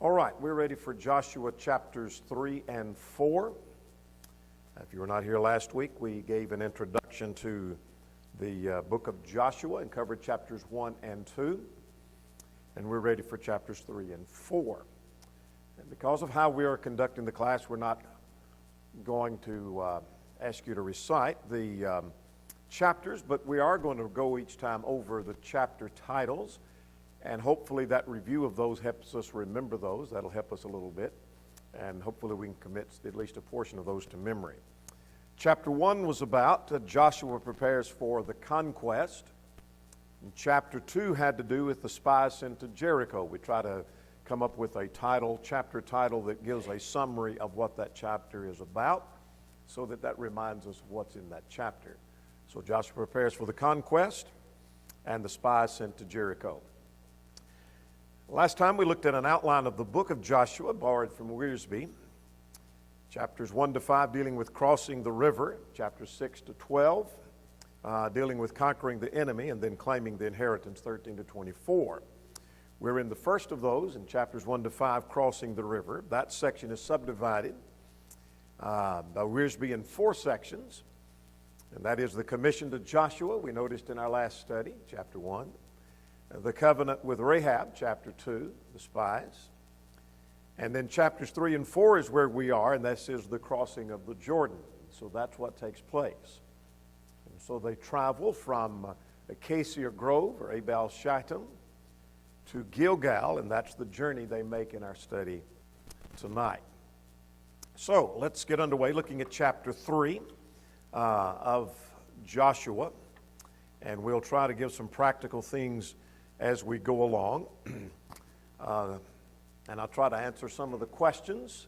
All right, we're ready for Joshua chapters 3 and 4. If you were not here last week, we gave an introduction to the book of Joshua and covered chapters 1 and 2. And we're ready for chapters 3 and 4. And because of how we are conducting the class, we're not going to ask you to recite the chapters, but we are going to go each time over the chapter titles. And hopefully that review of those helps us remember those. That'll help us a little bit. And hopefully we can commit at least a portion of those to memory. Chapter 1 was about Joshua prepares for the conquest. And chapter 2 had to do with the spies sent to Jericho. We try to come up with a chapter title that gives a summary of what that chapter is about, so that reminds us of what's in that chapter. So Joshua prepares for the conquest and the spies sent to Jericho. Last time we looked at an outline of the book of Joshua, borrowed from Wiersbe. Chapters 1 to 5 dealing with crossing the river. Chapters 6 to 12 dealing with conquering the enemy and then claiming the inheritance, 13 to 24. We're in the first of those in chapters 1 to 5, crossing the river. That section is subdivided by Wiersbe in 4 sections. And that is the commission to Joshua, we noticed in our last study, chapter 1. The covenant with Rahab, chapter 2, the spies. And then chapters 3 and 4 is where we are, and this is the crossing of the Jordan. So that's what takes place. And so they travel from Acacia Grove, or Abel Shittim, to Gilgal, and that's the journey they make in our study tonight. So let's get underway looking at chapter 3 of Joshua, and we'll try to give some practical things as we go along. And I'll try to answer some of the questions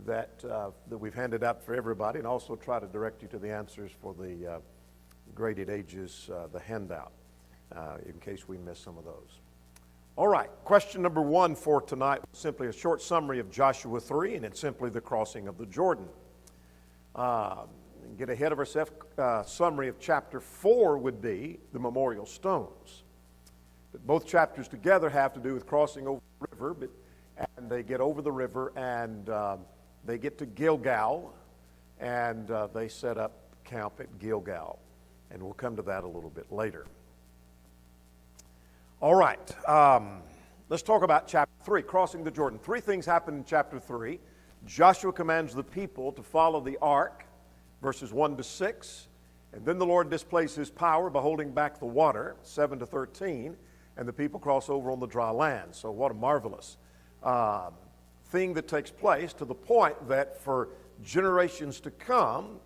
that we've handed out for everybody, and also try to direct you to the answers for the graded ages, the handout, in case we miss some of those. All right, question number 1 for tonight, simply a short summary of Joshua 3, and it's simply the crossing of the Jordan. Get ahead of ourselves, summary of chapter 4 would be the memorial stones. But both chapters together have to do with crossing over the river, and they get over the river, and they get to Gilgal, and they set up camp at Gilgal. And we'll come to that a little bit later. All right, let's talk about chapter 3, crossing the Jordan. 3 things happen in chapter 3. Joshua commands the people to follow the ark, verses 1 to 6. And then the Lord displays his power by holding back the water, 7 to 13. And the people cross over on the dry land. So what a marvelous thing that takes place, to the point that for generations to come,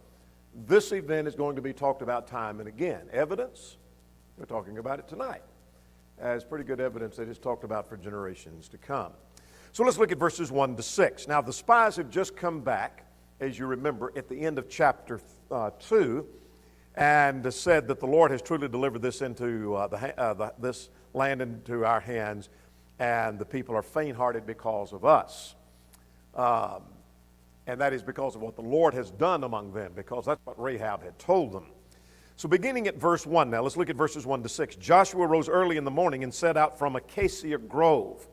this event is going to be talked about time and again. Evidence, we're talking about it tonight, as pretty good evidence that it's talked about for generations to come. So let's look at verses 1 to 6. Now the spies have just come back, as you remember, at the end of chapter 2, and said that the Lord has truly delivered this into this land into our hands, and the people are faint-hearted because of us. And that is because of what the Lord has done among them, because that's what Rahab had told them. So beginning at verse 1 now, let's look at verses 1 to 6. Joshua rose early in the morning and set out from Acacia Grove.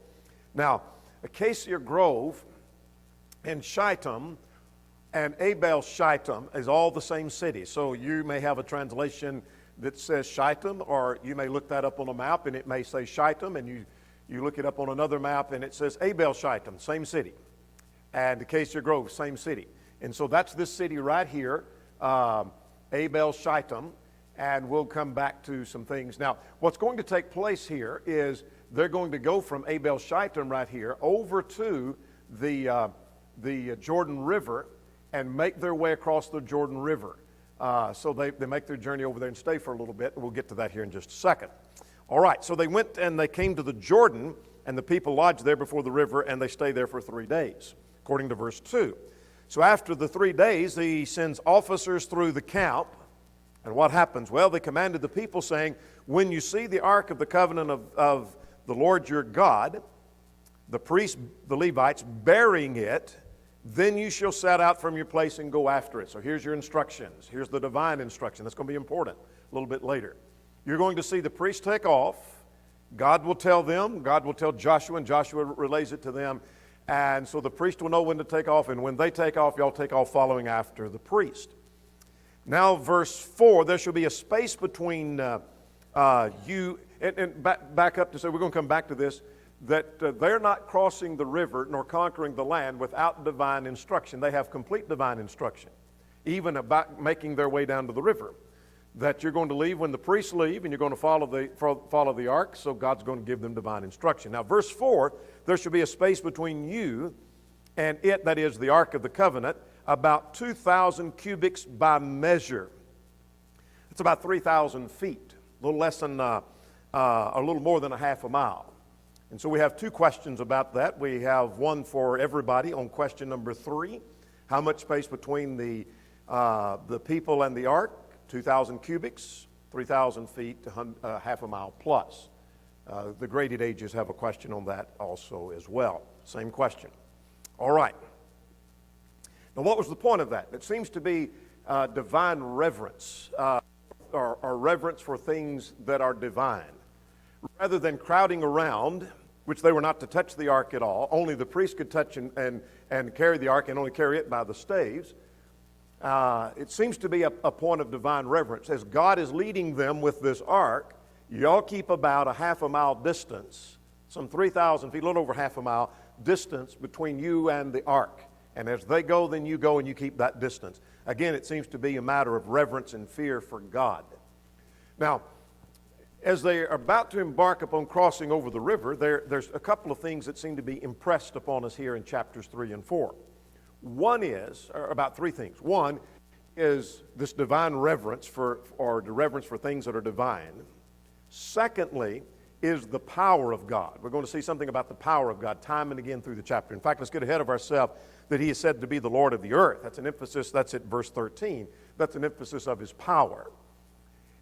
Now, Acacia Grove and Shittim and Abel Shittim is all the same city. So you may have a translation that says Shittim, or you may look that up on a map and it may say Shittim, and you look it up on another map and it says Abel Shittim, same city. And Acacia Grove, same city. And so that's this city right here, Abel Shittim, and we'll come back to some things. Now, what's going to take place here is they're going to go from Abel Shittim right here over to the Jordan River and make their way across the Jordan River. So they make their journey over there and stay for a little bit. We'll get to that here in just a second. All right, so they went and they came to the Jordan, and the people lodged there before the river, and they stayed there for 3 days, according to verse 2. So after the 3 days, he sends officers through the camp. And what happens? Well, they commanded the people, saying, when you see the ark of the covenant of the Lord your God, the priests, the Levites, bearing it, then you shall set out from your place and go after it. So here's your instructions. Here's the divine instruction. That's going to be important a little bit later. You're going to see the priests take off. God will tell them. God will tell Joshua, and Joshua relays it to them. And so the priest will know when to take off, and when they take off, y'all take off following after the priest. Now, verse 4, there shall be a space between you, and back up to say, we're going to come back to this, that they're not crossing the river nor conquering the land without divine instruction. They have complete divine instruction, even about making their way down to the river. That you're going to leave when the priests leave, and you're going to follow the ark, so God's going to give them divine instruction. Now, verse 4, there shall be a space between you and it, that is the ark of the covenant, about 2,000 cubits by measure. It's about 3,000 feet, a little less than, a little more than a half a mile. And so we have two questions about that. We have one for everybody on question number 3. How much space between the people and the ark? 2,000 cubics, 3,000 feet, half a mile plus. The graded ages have a question on that also as well. Same question. All right. Now, what was the point of that? It seems to be divine reverence, or reverence for things that are divine. Rather than crowding around, which they were not to touch the ark at all, only the priest could touch and carry the ark, and only carry it by the staves. It seems to be a point of divine reverence. As God is leading them with this ark, y'all keep about a half a mile distance, some 3,000 feet, a little over half a mile distance between you and the ark. And as they go, then you go and you keep that distance. Again, it seems to be a matter of reverence and fear for God. Now, as they are about to embark upon crossing over the river, there's a couple of things that seem to be impressed upon us here in chapters 3 and 4. One is, or about 3 things. One is this divine reverence or the reverence for things that are divine. Secondly, is the power of God. We're going to see something about the power of God time and again through the chapter. In fact, let's get ahead of ourselves that He is said to be the Lord of the earth. That's an emphasis, that's at verse 13. That's an emphasis of His power.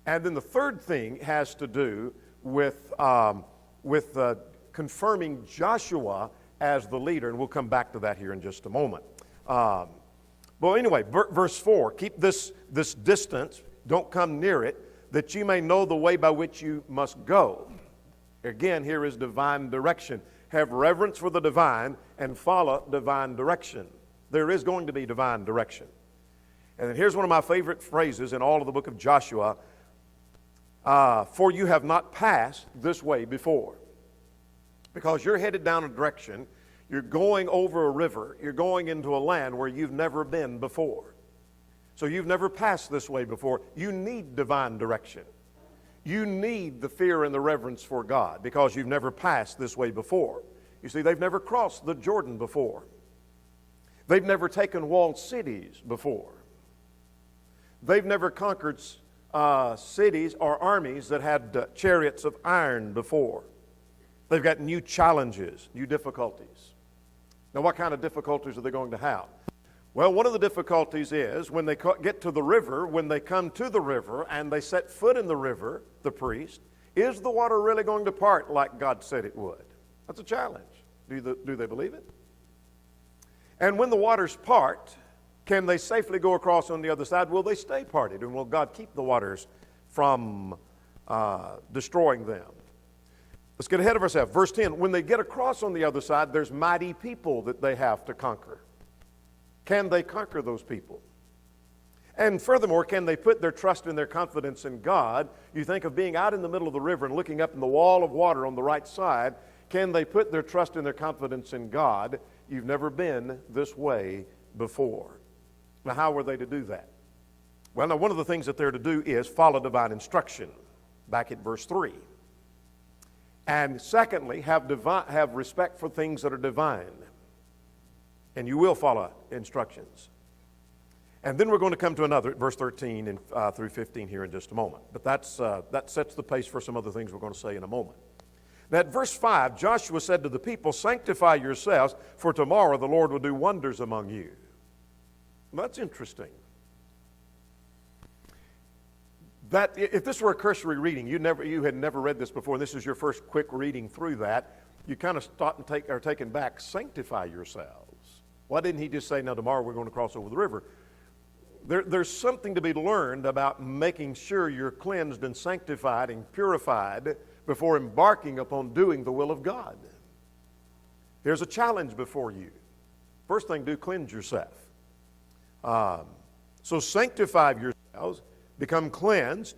And then the third thing has to do with confirming Joshua as the leader, and we'll come back to that here in just a moment. Well, anyway, verse 4, keep this distance, don't come near it, that you may know the way by which you must go. Again, here is divine direction. Have reverence for the divine and follow divine direction. There is going to be divine direction. And then here's one of my favorite phrases in all of the book of Joshua. For you have not passed this way before. Because you're headed down a direction, you're going over a river, you're going into a land where you've never been before. So you've never passed this way before. You need divine direction. You need the fear and the reverence for God because you've never passed this way before. You see, they've never crossed the Jordan before. They've never taken walled cities before. They've never conquered cities or armies that had chariots of iron before. They've got new challenges, new difficulties. Now, what kind of difficulties are they going to have? Well, one of the difficulties is when they get to the river, when they come to the river and they set foot in the river, the priest, is the water really going to part like God said it would? That's a challenge. Do they believe it? And when the waters part, can they safely go across on the other side? Will they stay parted? And will God keep the waters from destroying them? Let's get ahead of ourselves. Verse 10, when they get across on the other side, there's mighty people that they have to conquer. Can they conquer those people? And furthermore, can they put their trust and their confidence in God? You think of being out in the middle of the river and looking up in the wall of water on the right side. Can they put their trust and their confidence in God? You've never been this way before. Now, how were they to do that? Well, now, one of the things that they're to do is follow divine instruction, back at verse 3. And secondly, have respect for things that are divine. And you will follow instructions. And then we're going to come to another, verse 13 and through 15 here in just a moment. But that sets the pace for some other things we're going to say in a moment. Now, at verse 5, Joshua said to the people, sanctify yourselves, for tomorrow the Lord will do wonders among you. Well, that's interesting. That if this were a cursory reading, you had never read this before, and this is your first quick reading through that, you kind of stop and are taken back, sanctify yourselves. Why didn't he just say, now tomorrow we're going to cross over the river? There's something to be learned about making sure you're cleansed and sanctified and purified before embarking upon doing the will of God. Here's a challenge before you. First thing, do cleanse yourself. So sanctify yourselves, become cleansed,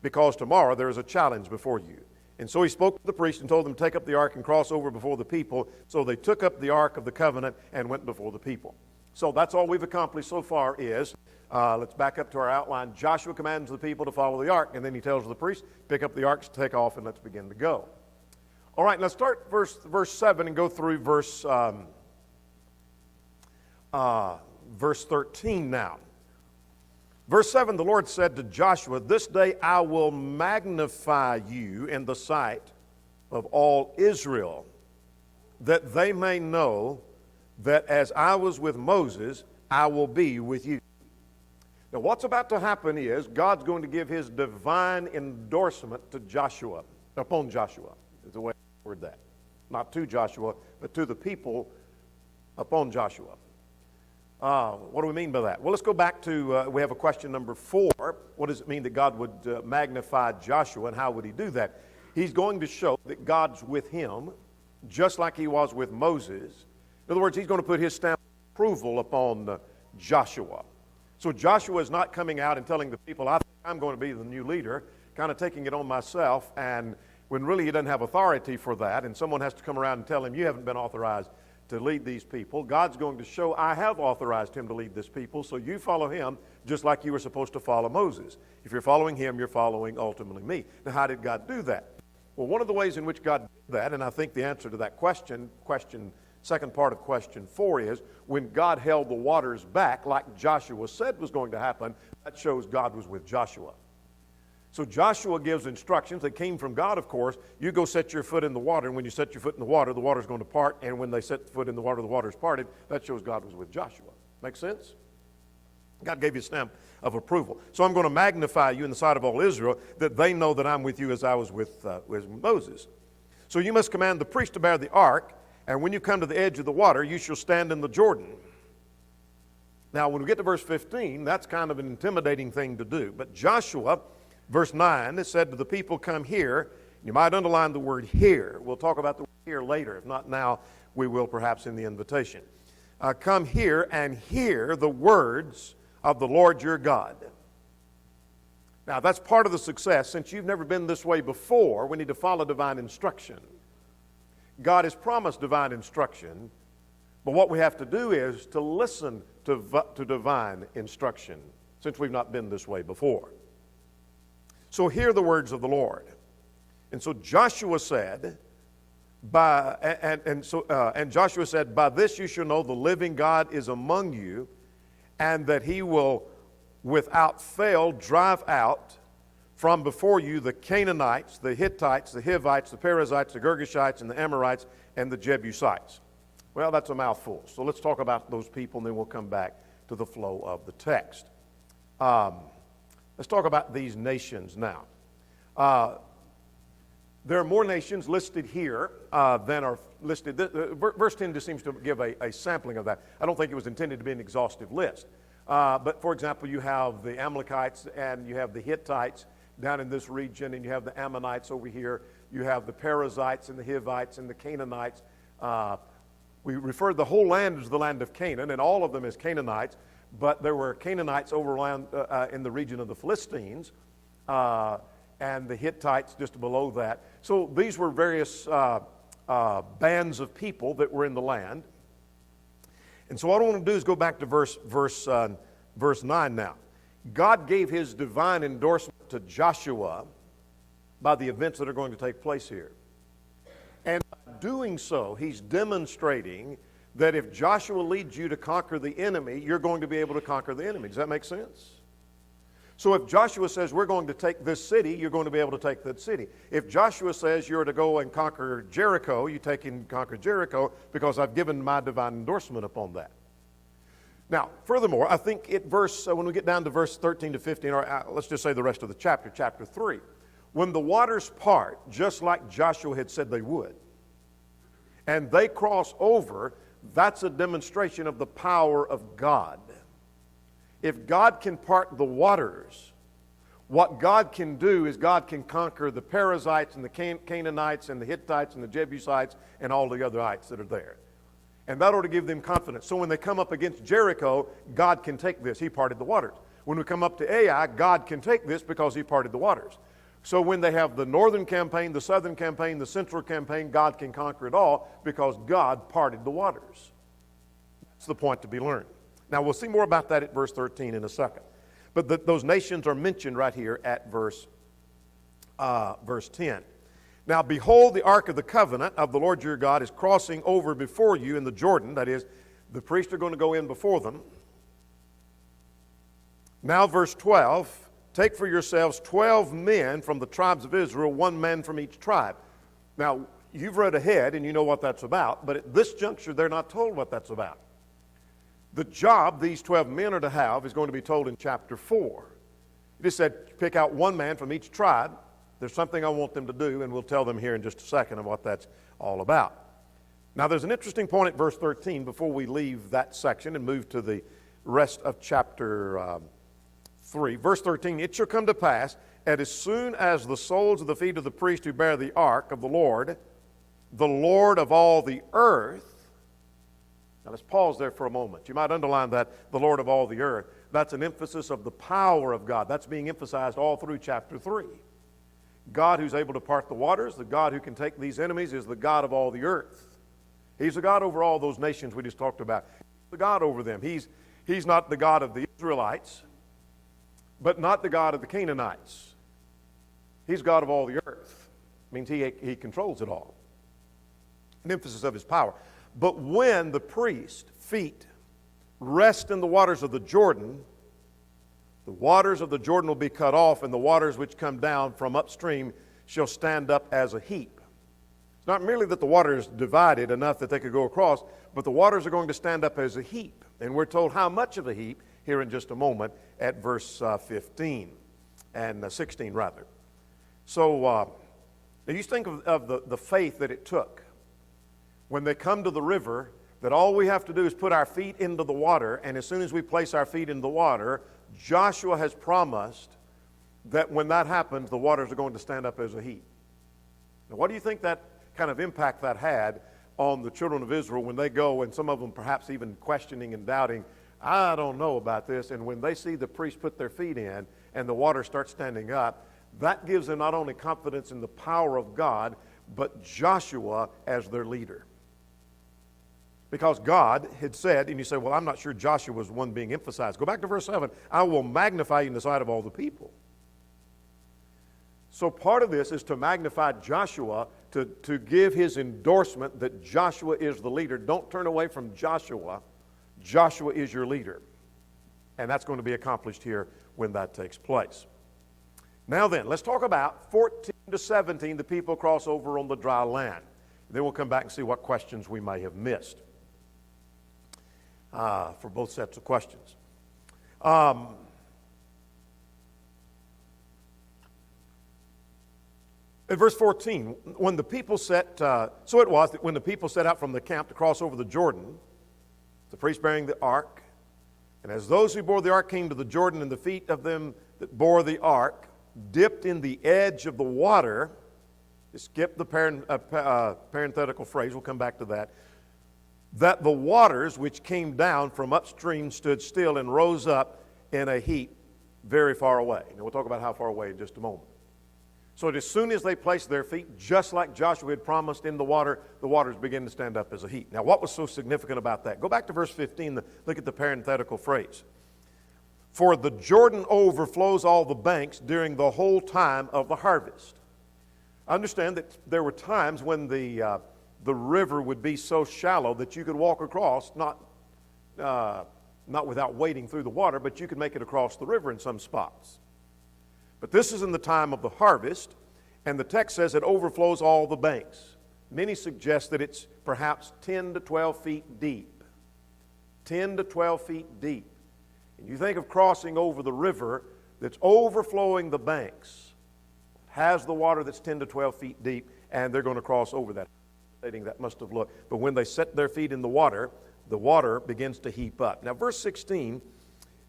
because tomorrow there is a challenge before you. And so he spoke to the priest and told them to take up the ark and cross over before the people. So they took up the ark of the covenant and went before the people. So that's all we've accomplished so far is, let's back up to our outline. Joshua commands the people to follow the ark, and then he tells the priest, pick up the ark, take off, and let's begin to go. All right, let's start verse 7 and go through verse 13 now. Verse 7, the Lord said to Joshua, this day I will magnify you in the sight of all Israel, that they may know that as I was with Moses, I will be with you. Now what's about to happen is God's going to give his divine endorsement to Joshua, upon Joshua, is the way I word that. Not to Joshua, but to the people upon Joshua. What do we mean by that? Well, let's go back to, we have a question number 4. What does it mean that God would magnify Joshua, and how would he do that? He's going to show that God's with him, just like he was with Moses. In other words, he's going to put his stamp of approval upon Joshua. So Joshua is not coming out and telling the people, I think I'm going to be the new leader, kind of taking it on myself, and when really he doesn't have authority for that, and someone has to come around and tell him, you haven't been authorized to lead these people. God's going to show, I have authorized him to lead this people, so you follow him just like you were supposed to follow Moses. If you're following him, you're following ultimately me. Now, how did God do that? Well, one of the ways in which God did that, and I think the answer to that second part of question 4 is, when God held the waters back, like Joshua said was going to happen, that shows God was with Joshua. So Joshua gives instructions that came from God, of course. You go set your foot in the water, and when you set your foot in the water's going to part, and when they set the foot in the water's parted. That shows God was with Joshua. Make sense? God gave you a stamp of approval. So I'm going to magnify you in the sight of all Israel, that they know that I'm with you as I was with Moses. So you must command the priest to bear the ark, and when you come to the edge of the water, you shall stand in the Jordan. Now, when we get to verse 15, that's kind of an intimidating thing to do. But Joshua, verse 9, it said to the people, come here. You might underline the word here. We'll talk about the word here later. If not now, we will perhaps in the invitation. Come here and hear the words of the Lord your God. Now, that's part of the success. Since you've never been this way before, we need to follow divine instruction. God has promised divine instruction, but what we have to do is to listen to divine instruction, since we've not been this way before. So hear the words of the Lord. And so Joshua said, Joshua said, by this you shall know the living God is among you, and that he will without fail drive out from before you the Canaanites, the Hittites, the Hivites, the Perizzites, the Girgashites, and the Amorites, and the Jebusites. Well, that's a mouthful. So let's talk about those people, and then we'll come back to the flow of the text. Let's talk about these nations now. There are more nations listed here than are listed. Verse 10 just seems to give a sampling of that. I don't think it was intended to be an exhaustive list. But for example, you have the Amalekites and you have the Hittites down in this region, and you have the Ammonites over here. You have the Perizzites and the Hivites and the Canaanites. We referred the whole land as the land of Canaan, and all of them as Canaanites, but there were Canaanites over around, in the region of the Philistines, and the Hittites just below that. So these were various bands of people that were in the land. And so what I want to do is go back to verse 9 now. God gave his divine endorsement to Joshua by the events that are going to take place here. And by doing so, he's demonstrating that if Joshua leads you to conquer the enemy, you're going to be able to conquer the enemy. Does that make sense? So if Joshua says, we're going to take this city, you're going to be able to take that city. If Joshua says you're to go and conquer Jericho, you take and conquer Jericho because I've given my divine endorsement upon that. Now, furthermore, I think when we get down to verse 13 to 15, or let's just say the rest of the chapter, chapter 3, when the waters part, just like Joshua had said they would, and they cross over, that's a demonstration of the power of God. If God can part the waters, what God can do is God can conquer the Perizzites and the Canaanites and the Hittites and the Jebusites and all the other ites that are there. And that ought to give them confidence. So when they come up against Jericho, God can take this. He parted the waters. When we come up to Ai, God can take this because He parted the waters. So when they have the northern campaign, the southern campaign, the central campaign, God can conquer it all because God parted the waters. That's the point to be learned. Now we'll see more about that at verse 13 in a second. But those nations are mentioned right here at verse 10. Now behold, the ark of the covenant of the Lord your God is crossing over before you in the Jordan. That is, the priests are going to go in before them. Now verse 12, take for yourselves 12 men from the tribes of Israel, one man from each tribe. Now, you've read ahead and you know what that's about, but at this juncture, they're not told what that's about. The job these 12 men are to have is going to be told in chapter 4. It just said, pick out one man from each tribe. There's something I want them to do, and we'll tell them here in just a second of what that's all about. Now, there's an interesting point at verse 13 before we leave that section and move to the rest of chapter 3. Verse 13, it shall come to pass, and as soon as the soles of the feet of the priest who bear the ark of the Lord of all the earth. Now let's pause there for a moment. You might underline that, the Lord of all the earth. That's an emphasis of the power of God. That's being emphasized all through chapter 3. God who's able to part the waters, the God who can take these enemies, is the God of all the earth. He's the God over all those nations we just talked about. He's the God over them. He's not the God of the Israelites, but not the God of the Canaanites. He's God of all the earth. It means he controls it all. An emphasis of His power. But when the priest's feet rest in the waters of the waters of the Jordan will be cut off, and the waters which come down from upstream shall stand up as a heap. It's not merely that the water is divided enough that they could go across, but the waters are going to stand up as a heap. And we're told how much of a heap here in just a moment at verse 15 and 16 rather. So now you think of the faith that it took when they come to the river, that all we have to do is put our feet into the water, and as soon as we place our feet in the water, Joshua has promised that when that happens, the waters are going to stand up as a heap. Now, what do you think that kind of impact that had on the children of Israel when they go, and some of them perhaps even questioning and doubting, I don't know about this, and when they see the priest put their feet in and the water starts standing up, that gives them not only confidence in the power of God, but Joshua as their leader. Because God had said, and you say, well, I'm not sure Joshua was the one being emphasized. Go back to verse 7. I will magnify you in the sight of all the people. So part of this is to magnify Joshua, to give his endorsement that Joshua is the leader. Don't turn away from Joshua. Joshua is your leader. And that's going to be accomplished here when that takes place. Now then, let's talk about 14 to 17, the people cross over on the dry land. Then we'll come back and see what questions we may have missed for both sets of questions. In verse 14, when the people so it was that when the people set out from the camp to cross over the Jordan, the priest bearing the ark, and as those who bore the ark came to the Jordan, and the feet of them that bore the ark dipped in the edge of the water, skip the parenthetical phrase, we'll come back to that the waters which came down from upstream stood still and rose up in a heap very far away. And we'll talk about how far away in just a moment. So as soon as they placed their feet, just like Joshua had promised in the waters began to stand up as a heap. Now, what was so significant about that? Go back to verse 15, look at the parenthetical phrase. For the Jordan overflows all the banks during the whole time of the harvest. Understand that there were times when the river would be so shallow that you could walk across, not without wading through the water, but you could make it across the river in some spots. But this is in the time of the harvest, and the text says it overflows all the banks. Many suggest that it's perhaps 10 to 12 feet deep. 10 to 12 feet deep. And you think of crossing over the river that's overflowing the banks, has the water that's 10 to 12 feet deep, and they're going to cross over that. That must have looked. But when they set their feet in the water begins to heap up. Now, verse 16,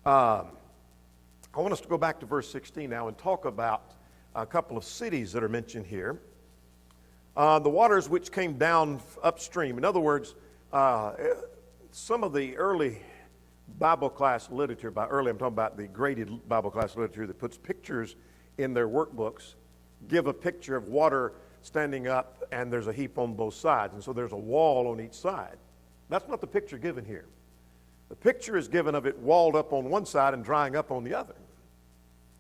I want us to go back to verse 16 now and talk about a couple of cities that are mentioned here. The waters which came down upstream. In other words, Some of the early Bible class literature, by early I'm talking about the graded Bible class literature that puts pictures in their workbooks, give a picture of water standing up and there's a heap on both sides. And so there's a wall on each side. That's not the picture given here. The picture is given of it walled up on one side and drying up on the other.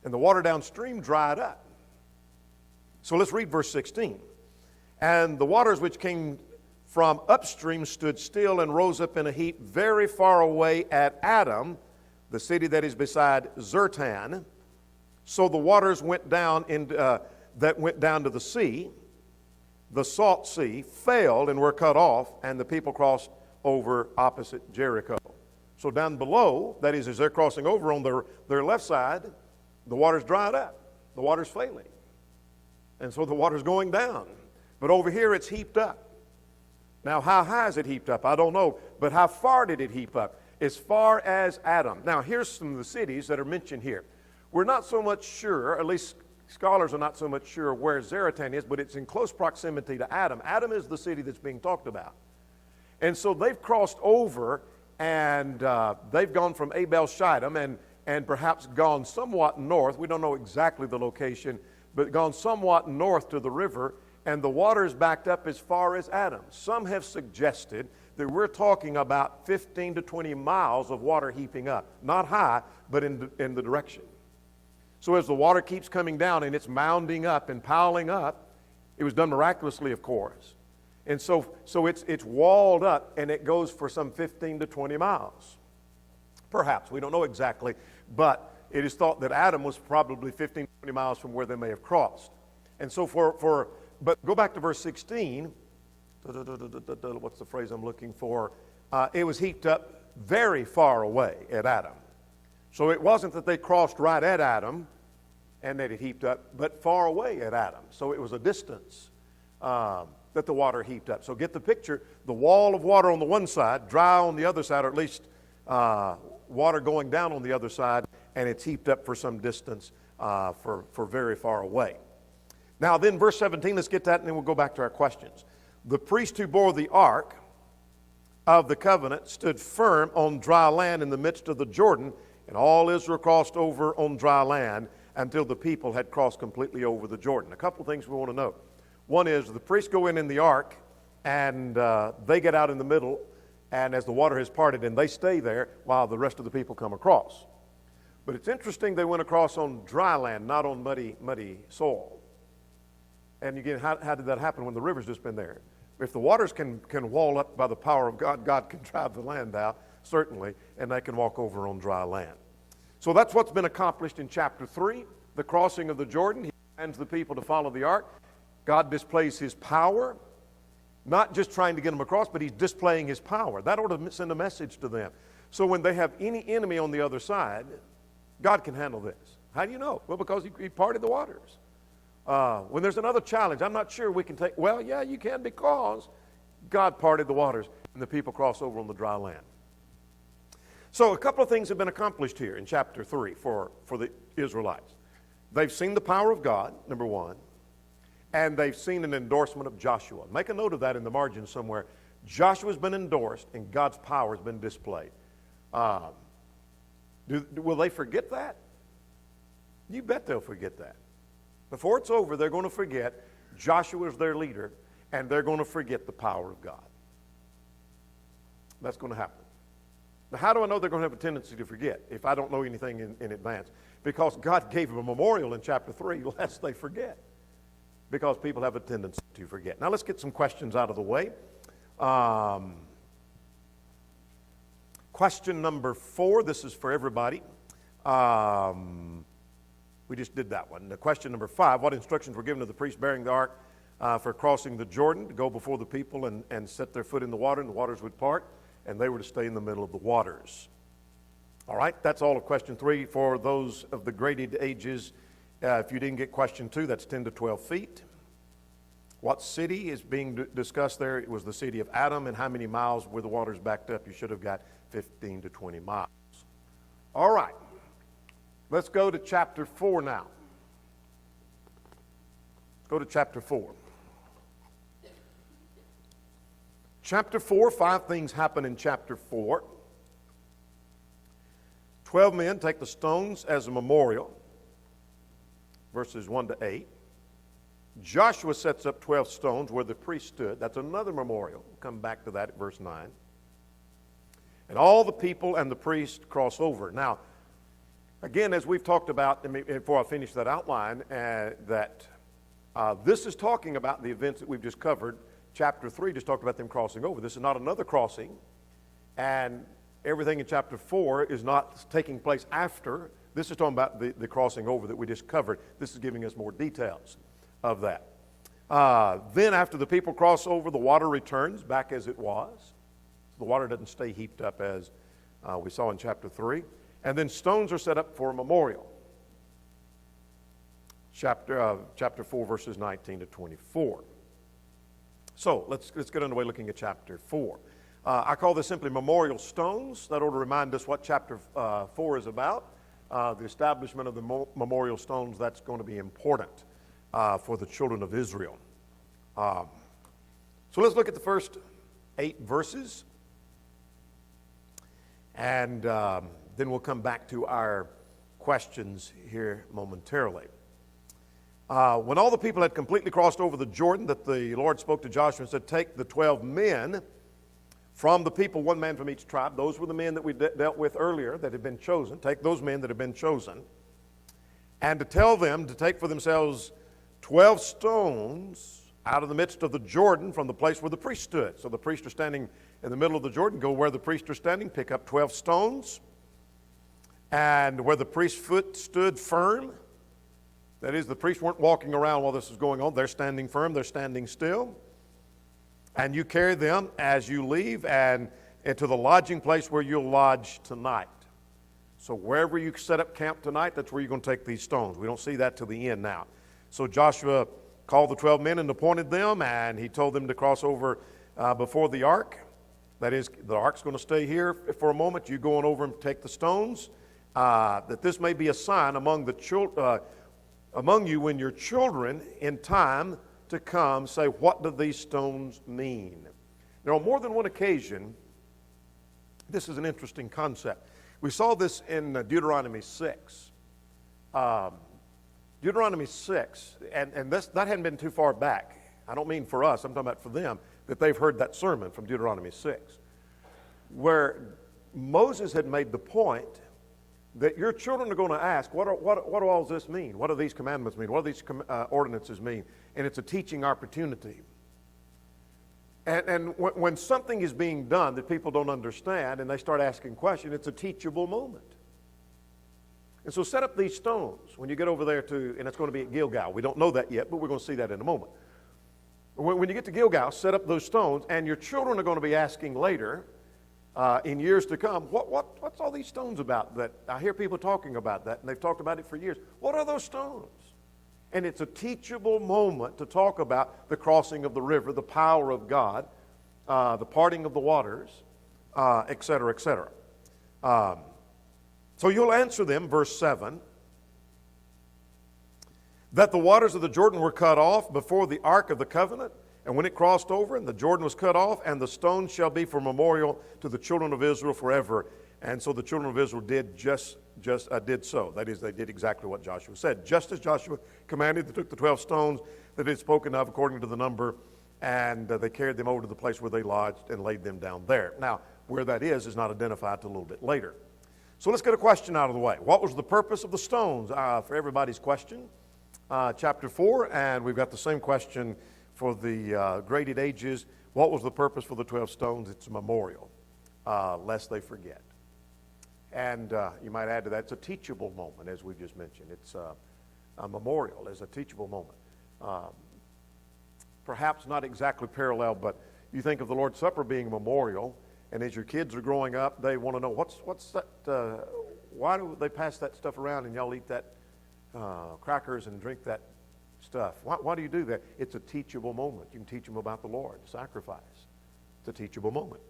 And the water downstream dried up. So let's read verse 16. And the waters which came from upstream stood still and rose up in a heap very far away at Adam, the city that is beside Zertan. So the waters went down that went down to the sea, the salt sea, failed and were cut off, and the people crossed over opposite Jericho. So down below, that is, as they're crossing over on their left side, the water's dried up. The water's failing. And so the water's going down. But over here, it's heaped up. Now, how high is it heaped up? I don't know. But how far did it heap up? As far as Adam. Now, here's some of the cities that are mentioned here. We're not so much sure, at least scholars are not so much sure where Zaratan is, but it's in close proximity to Adam. Adam is the city that's being talked about. And so they've crossed over, and they've gone from Abel Shittim and perhaps gone somewhat north. We don't know exactly the location, but gone somewhat north to the river, and the water is backed up as far as Adam. Some have suggested that we're talking about 15 to 20 miles of water heaping up. Not high, but in the direction. So as the water keeps coming down and it's mounding up and piling up, it was done miraculously, of course. And so it's walled up, and it goes for some 15 to 20 miles. Perhaps, we don't know exactly, but it is thought that Adam was probably 15 to 20 miles from where they may have crossed. And so but go back to verse 16. What's the phrase I'm looking for? It was heaped up very far away at Adam. So it wasn't that they crossed right at Adam and that it heaped up, but far away at Adam. So it was a distance that the water heaped up. So get the picture. The wall of water on the one side, dry on the other side, or at least water going down on the other side, and it's heaped up for some distance for very far away. Now then, verse 17, let's get that, and then we'll go back to our questions. The priest who bore the ark of the covenant stood firm on dry land in the midst of the Jordan, and all Israel crossed over on dry land until the people had crossed completely over the Jordan. A couple of things we want to know. One is the priests go in the ark, and they get out in the middle, and as the water has parted, and they stay there while the rest of the people come across. But it's interesting they went across on dry land, not on muddy soil. And again, how did that happen when the river's just been there? If the waters can wall up by the power of God, God can drive the land out, certainly, and they can walk over on dry land. So that's what's been accomplished in chapter 3, the crossing of the Jordan. He commands the people to follow the ark. God displays his power, not just trying to get them across, but he's displaying his power. That ought to send a message to them. So when they have any enemy on the other side, God can handle this. How do you know? Well, because he parted the waters. When there's another challenge, I'm not sure we can take, well, yeah, you can, because God parted the waters and the people cross over on the dry land. So a couple of things have been accomplished here in chapter 3 for the Israelites. They've seen the power of God, number one, and they've seen an endorsement of Joshua. Make a note of that in the margin somewhere. Joshua's been endorsed and God's power has been displayed. Will they forget that? You bet they'll forget that. Before it's over, they're going to forget Joshua's their leader, and they're going to forget the power of God. That's going to happen. Now, how do I know they're going to have a tendency to forget if I don't know anything in advance? Because God gave them a memorial in chapter 3, lest they forget. Because people have a tendency to forget. Now, let's get some questions out of the way. Question number 4, this is for everybody. We just did that one. The question number 5, what instructions were given to the priest bearing the ark for crossing the Jordan to go before the people and set their foot in the water, and the waters would part, and they were to stay in the middle of the waters. All right, that's all of question 3 for those of the graded ages. If you didn't get question 2, that's 10 to 12 feet. What city is being discussed there? It was the city of Adam, and how many miles were the waters backed up? You should have got 15 to 20 miles. All right. Let's go to chapter 4 now. Go to chapter 4. Chapter 4, 5 things happen in chapter 4. 12 men take the stones as a memorial, verses 1 to 8. Joshua sets up 12 stones where the priest stood. That's another memorial. We'll come back to that at verse 9. And all the people and the priest cross over. Now, again, as we've talked about, before I finish that outline, this is talking about the events that we've just covered. Chapter 3 just talked about them crossing over. This is not another crossing. And everything in chapter 4 is not taking place after. This is talking about the crossing over that we just covered. This is giving us more details of that. Then after the people cross over, the water returns back as it was. The water doesn't stay heaped up as we saw in chapter 3. And then stones are set up for a memorial. Chapter 4, verses 19 to 24. So let's get underway looking at chapter 4. I call this simply memorial stones. That ought to remind us what chapter 4 is about. The establishment of the memorial stones, that's going to be important for the children of Israel. So let's look at the first 8 verses. And then we'll come back to our questions here momentarily. When all the people had completely crossed over the Jordan, that the Lord spoke to Joshua and said, take the 12 men from the people, one man from each tribe. Those were the men that we dealt with earlier that had been chosen. Take those men that have been chosen. And to tell them to take for themselves 12 stones out of the midst of the Jordan from the place where the priest stood. So the priests are standing in the middle of the Jordan. Go where the priests are standing, pick up 12 stones. And where the priest's foot stood firm, that is, the priests weren't walking around while this was going on. They're standing firm. They're standing still. And you carry them as you leave and into the lodging place where you'll lodge tonight. So wherever you set up camp tonight, that's where you're going to take these stones. We don't see that till the end now. So Joshua called the 12 men and appointed them, and he told them to cross over before the ark. That is, the ark's going to stay here for a moment. You go on over and take the stones. That this may be a sign among you when your children in time to come say, what do these stones mean? Now, on more than one occasion, this is an interesting concept. We saw this in Deuteronomy 6. Deuteronomy 6, and that hadn't been too far back. I don't mean for us, I'm talking about for them, that they've heard that sermon from Deuteronomy 6, where Moses had made the point that your children are going to ask, what do all this mean? What do these commandments mean? What do these ordinances mean? And it's a teaching opportunity. And when something is being done that people don't understand and they start asking questions, it's a teachable moment. And so set up these stones when you get over there and it's going to be at Gilgal. We don't know that yet, but we're going to see that in a moment. When you get to Gilgal, set up those stones, and your children are going to be asking later, in years to come, what's all these stones about? That I hear people talking about that, and they've talked about it for years. What are those stones? And it's a teachable moment to talk about the crossing of the river, the power of God, the parting of the waters, et cetera, et cetera. So you'll answer them, verse 7, that the waters of the Jordan were cut off before the ark of the covenant, and when it crossed over, and the Jordan was cut off, and the stones shall be for memorial to the children of Israel forever. And so the children of Israel did did so. That is, they did exactly what Joshua said. Just as Joshua commanded, they took the 12 stones that he had spoken of according to the number, and they carried them over to the place where they lodged and laid them down there. Now, where that is not identified till a little bit later. So let's get a question out of the way. What was the purpose of the stones? For everybody's question, chapter 4, and we've got the same question for the graded ages. What was the purpose for the 12 stones? It's a memorial, lest they forget. And you might add to that, it's a teachable moment, as we just mentioned. It's a memorial, as a teachable moment. Perhaps not exactly parallel, but you think of the Lord's Supper being a memorial, and as your kids are growing up, they want to know, what's that, why do they pass that stuff around and y'all eat that crackers and drink that stuff? Why do you do that? It's a teachable moment. You can teach them about the Lord, sacrifice. It's a teachable moment.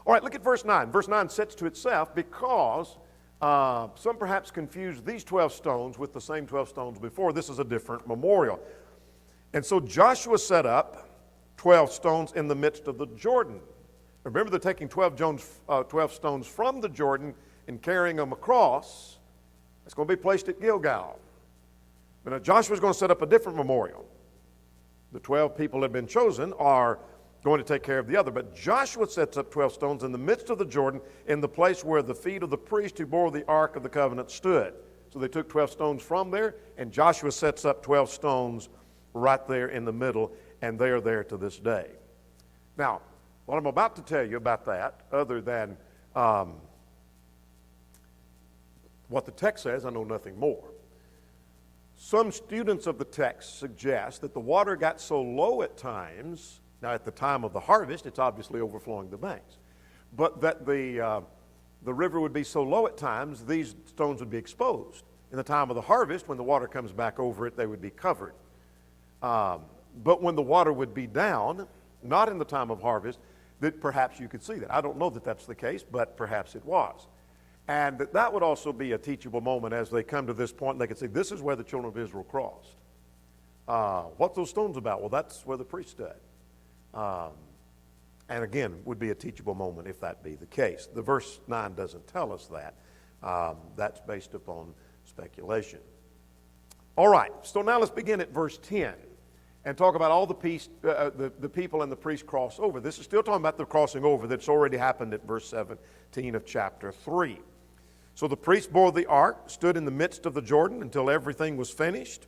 All right, look at verse 9. Verse 9 sets to itself because some perhaps confuse these 12 stones with the same 12 stones before. This is a different memorial. And so Joshua set up 12 stones in the midst of the Jordan. Remember, they're taking 12 stones from the Jordan and carrying them across. It's going to be placed at Gilgal. But now Joshua's going to set up a different memorial. The 12 people that have been chosen are going to take care of the other. But Joshua sets up 12 stones in the midst of the Jordan in the place where the feet of the priest who bore the Ark of the Covenant stood. So they took 12 stones from there, and Joshua sets up 12 stones right there in the middle, and they are there to this day. Now, what I'm about to tell you about that, other than what the text says, I know nothing more. Some students of the text suggest that the water got so low at times, now at the time of the harvest, it's obviously overflowing the banks, but that the river would be so low at times, these stones would be exposed. In the time of the harvest, when the water comes back over it, they would be covered. But when the water would be down, not in the time of harvest, that perhaps you could see that. I don't know that that's the case, but perhaps it was. And that would also be a teachable moment as they come to this point, and they could say, this is where the children of Israel crossed. What's those stones about? Well, that's where the priest stood. And again, would be a teachable moment if that be the case. The verse 9 doesn't tell us that. That's based upon speculation. All right, so now let's begin at verse 10 and talk about all the people and the priest cross over. This is still talking about the crossing over that's already happened at verse 17 of chapter 3. So the priest bore the ark, stood in the midst of the Jordan until everything was finished.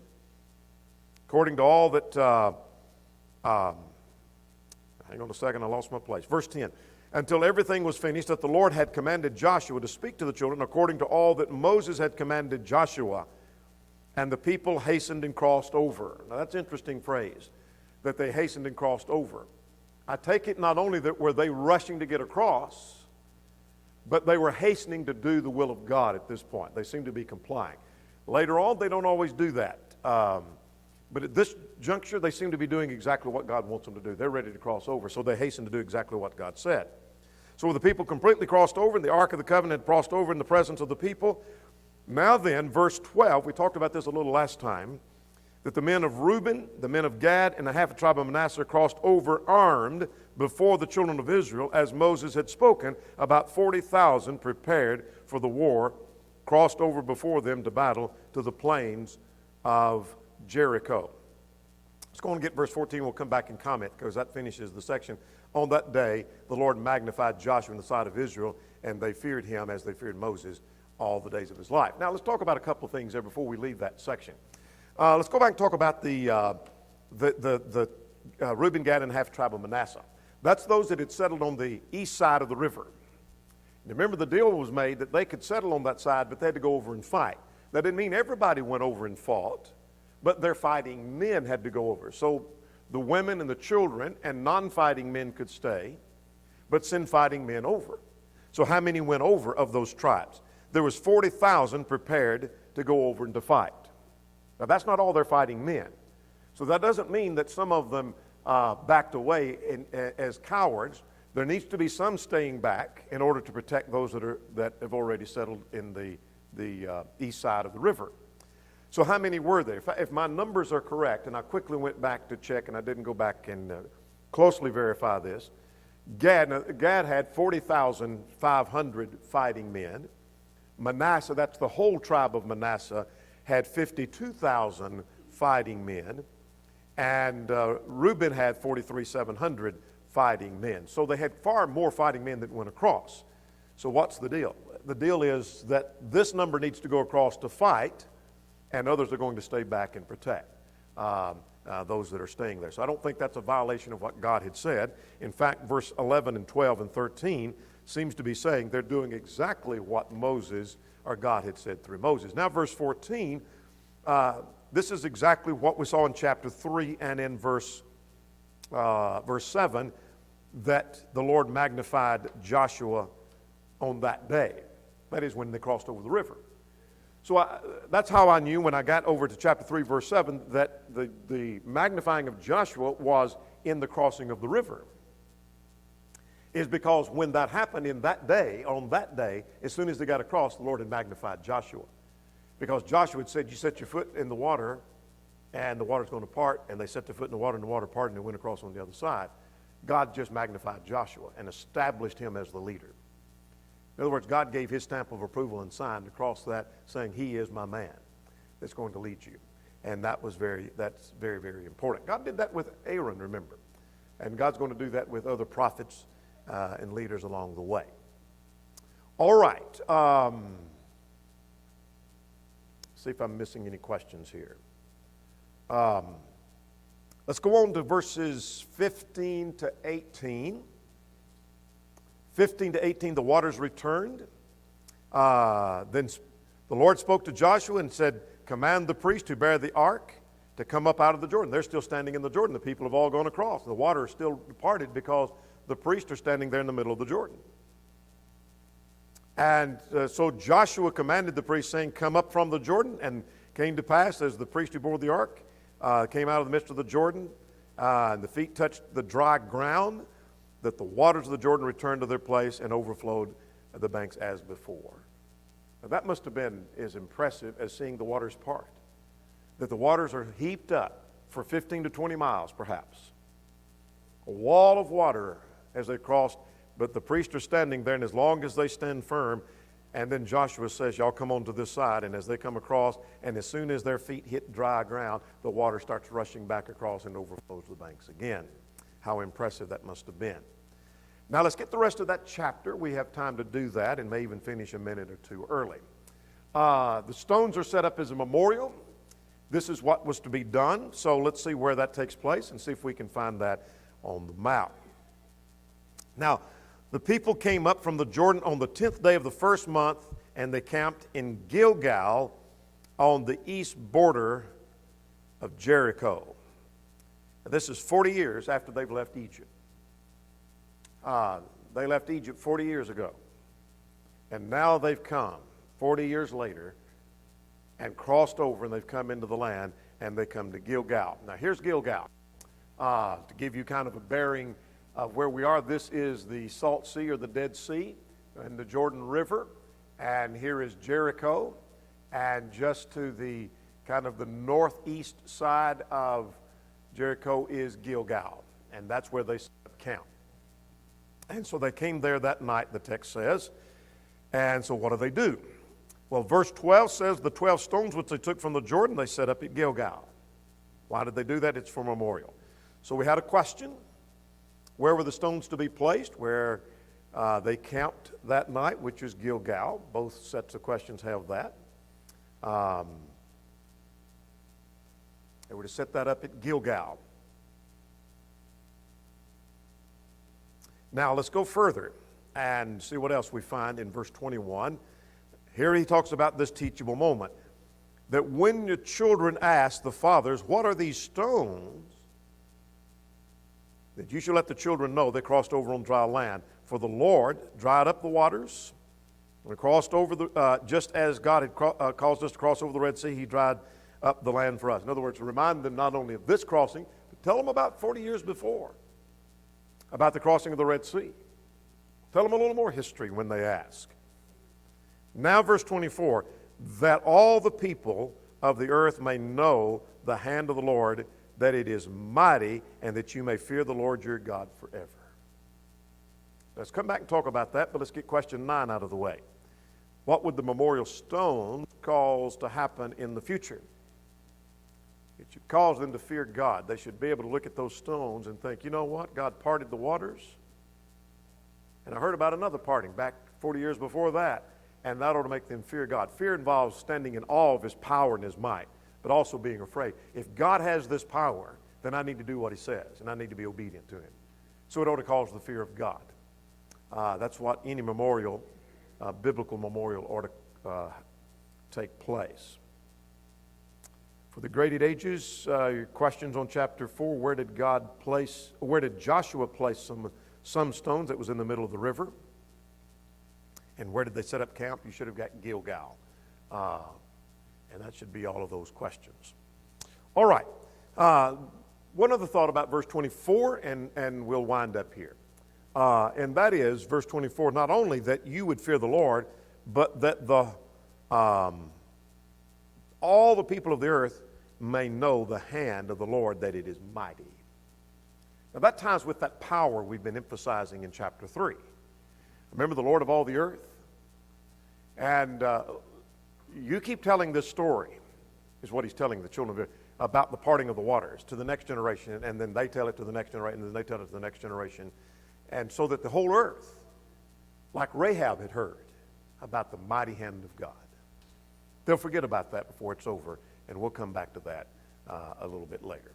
According to all that, hang on a second, I lost my place. Verse 10, until everything was finished that the Lord had commanded Joshua to speak to the children according to all that Moses had commanded Joshua. And the people hastened and crossed over. Now that's an interesting phrase, that they hastened and crossed over. I take it not only that were they rushing to get across, but they were hastening to do the will of God at this point. They seem to be complying. Later on, they don't always do that. But at this juncture, they seem to be doing exactly what God wants them to do. They're ready to cross over, so they hasten to do exactly what God said. So the people completely crossed over, and the Ark of the Covenant had crossed over in the presence of the people. Now then, verse 12, we talked about this a little last time, that the men of Reuben, the men of Gad, and the half a tribe of Manasseh crossed over armed before the children of Israel, as Moses had spoken. About 40,000 prepared for the war, crossed over before them to battle to the plains of Jericho. Let's go and get verse 14. We'll come back and comment because that finishes the section. On that day, the Lord magnified Joshua in the sight of Israel, and they feared him as they feared Moses all the days of his life. Now, let's talk about a couple of things there before we leave that section. Let's go back and talk about the Reuben, Gad, and half tribe of Manasseh. That's those that had settled on the east side of the river. And remember, the deal was made that they could settle on that side, but they had to go over and fight. That didn't mean everybody went over and fought, but their fighting men had to go over. So the women and the children and non-fighting men could stay, but send fighting men over. So how many went over of those tribes? There was 40,000 prepared to go over and to fight. Now that's not all their fighting men. So that doesn't mean that some of them backed away as cowards. There needs to be some staying back in order to protect those that have already settled in the east side of the river. So how many were there? If my numbers are correct, and I quickly went back to check, and I didn't go back and closely verify this, Gad had 40,500 fighting men. Manasseh, that's the whole tribe of Manasseh, had 52,000 fighting men. And Reuben had 43,700 fighting men. So they had far more fighting men that went across. So what's the deal? The deal is that this number needs to go across to fight, and others are going to stay back and protect those that are staying there. So I don't think that's a violation of what God had said. In fact, verse 11 and 12 and 13 seems to be saying they're doing exactly what Moses or God had said through Moses. Now verse 14, this is exactly what we saw in chapter 3 and in verse 7, that the Lord magnified Joshua on that day. That is when they crossed over the river. So that's how I knew when I got over to chapter 3, verse 7, that the magnifying of Joshua was in the crossing of the river. Is because when that happened in that day, on that day, as soon as they got across, the Lord had magnified Joshua. Because Joshua had said, you set your foot in the water, and the water's going to part, and they set their foot in the water parted, and they went across on the other side. God just magnified Joshua and established him as the leader. In other words, God gave his stamp of approval and sign across that, saying, he is my man that's going to lead you. And that's very, very important. God did that with Aaron, remember. And God's going to do that with other prophets and leaders along the way. All right. See if I'm missing any questions here. Let's go on to verses 15 to 18. 15 to 18, the waters returned. Then the Lord spoke to Joshua and said, command the priest who bear the ark to come up out of the Jordan. They're still standing in the Jordan. The people have all gone across. The water is still departed because the priests are standing there in the middle of the Jordan. And so Joshua commanded the priests, saying, come up from the Jordan. And came to pass, as the priest who bore the ark came out of the midst of the Jordan, and the feet touched the dry ground, that the waters of the Jordan returned to their place and overflowed the banks as before. Now that must have been as impressive as seeing the waters part. That the waters are heaped up for 15 to 20 miles perhaps. A wall of water as they crossed, but the priests are standing there, and as long as they stand firm, and then Joshua says, y'all come on to this side, and as they come across, and as soon as their feet hit dry ground, the water starts rushing back across and overflows the banks again. How impressive that must have been. Now let's get the rest of that chapter. We have time to do that and may even finish a minute or two early. The stones are set up as a memorial. This is what was to be done. So let's see where that takes place and see if we can find that on the map. Now, the people came up from the Jordan on the 10th day of the first month, and they camped in Gilgal on the east border of Jericho. Now, this is 40 years after they've left Egypt. They left Egypt 40 years ago. And now they've come 40 years later and crossed over, and they've come into the land, and they come to Gilgal. Now here's Gilgal. To give you kind of a bearing of where we are, this is the Salt Sea or the Dead Sea and the Jordan River. And here is Jericho. And just to the kind of the northeast side of Jericho is Gilgal. And that's where they set up camp. And so they came there that night, the text says. And so what do? Well, verse 12 says the 12 stones which they took from the Jordan, they set up at Gilgal. Why did they do that? It's for memorial. So we had a question. Where were the stones to be placed? Where they camped that night, which is Gilgal. Both sets of questions have that. They were to set that up at Gilgal. Now let's go further and see what else we find in verse 21. Here he talks about this teachable moment. That when your children ask the fathers, what are these stones? That you shall let the children know they crossed over on dry land. For the Lord dried up the waters. When they crossed over, just as God had caused us to cross over the Red Sea, he dried up the land for us. In other words, to remind them not only of this crossing, but tell them about 40 years before, about the crossing of the Red Sea. Tell them a little more history when they ask. Now verse 24, that all the people of the earth may know the hand of the Lord, that it is mighty, and that you may fear the Lord your God forever. Let's come back and talk about that, but let's get question 9 out of the way. What would the memorial stones cause to happen in the future? It should cause them to fear God. They should be able to look at those stones and think, you know what? God parted the waters. And I heard about another parting back 40 years before that. And that ought to make them fear God. Fear involves standing in awe of his power and his might, but also being afraid. If God has this power, then I need to do what he says, and I need to be obedient to him. So it ought to cause the fear of God. That's what any memorial, biblical memorial, ought to take place. For the graded ages, your questions on chapter 4, where did Joshua place some stones that was in the middle of the river? And where did they set up camp? You should have got Gilgal. And that should be all of those questions. All right. One other thought about verse 24, and we'll wind up here. And that is, verse 24, not only that you would fear the Lord, but that all the people of the earth may know the hand of the Lord, that it is mighty. Now that ties with that power we've been emphasizing in chapter 3. Remember the Lord of all the earth? And you keep telling this story, is what he's telling the children of Israel, about the parting of the waters to the next generation, and then they tell it to the next generation, and then they tell it to the next generation. And so that the whole earth, like Rahab had heard about the mighty hand of God. They'll forget about that before it's over, and we'll come back to that a little bit later.